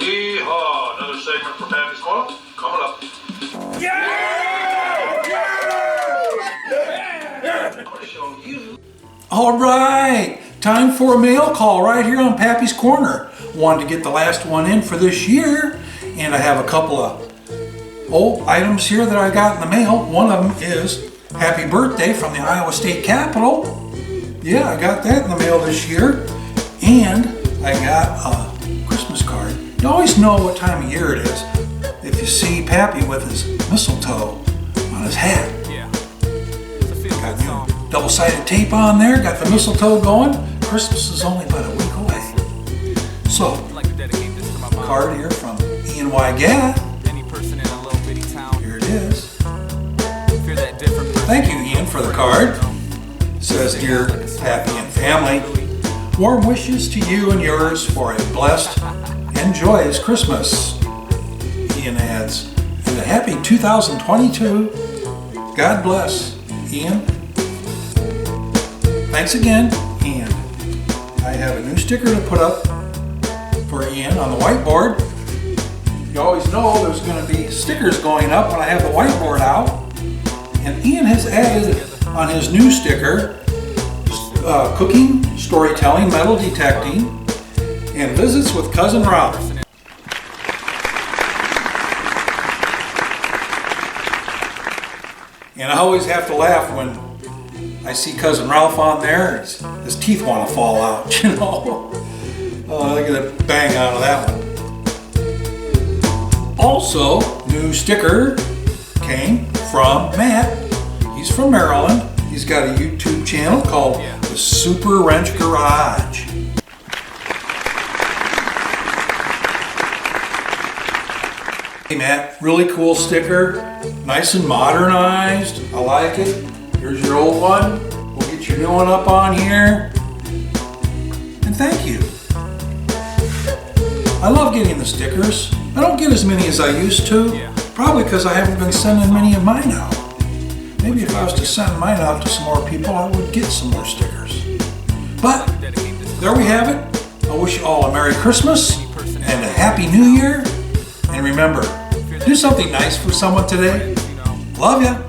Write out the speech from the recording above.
Yeehaw! Another segment for Pappy's Corner coming up. Yeah! I'm going to show you. All right, time for a mail call right here on Pappy's Corner. Wanted to get the last one in for this year, and I have a couple of old items here that I got in the mail. One of them is Happy Birthday from the Iowa State Capitol. Yeah, I got that in the mail this year. And I got a Christmas card. You always know what time of year it is if you see Pappy with his mistletoe on his hat. Yeah. Got new double-sided tape on there, got the mistletoe going. Christmas is only about a week away. So, I'd like to dedicate this to my mom. card here from Ian Y. Gadd. Any person in a little bitty town. Here it is. Fear that different person. Thank you, Ian, for the card. It says, Dear Pappy and family, warm wishes to you and yours for a blessed and joyous Christmas. Ian adds, and a happy 2022. God bless, Ian. Thanks again, and I have a new sticker to put up for Ian on the whiteboard. You always know there's going to be stickers going up when I have the whiteboard out. And Ian has added on his new sticker cooking, storytelling, metal detecting, and visits with Cousin Ralph. And I always have to laugh when I see Cousin Ralph on there. His teeth want to fall out, you know. Oh, look at the bang out of that one. Also, new sticker came from Matt. He's from Maryland. He's got a YouTube channel called The Super Wrench Garage. Hey Matt, really cool sticker. Nice and modernized. I like it. Here's your old one. We'll get your new one up on here. And thank you. I love getting the stickers. I don't get as many as I used to. Probably because I haven't been sending many of mine out. Maybe if I was to send mine out to some more people, I would get some more stickers. But there we have it. I wish you all a Merry Christmas and a Happy New Year. And remember, do something nice for someone today. Love ya.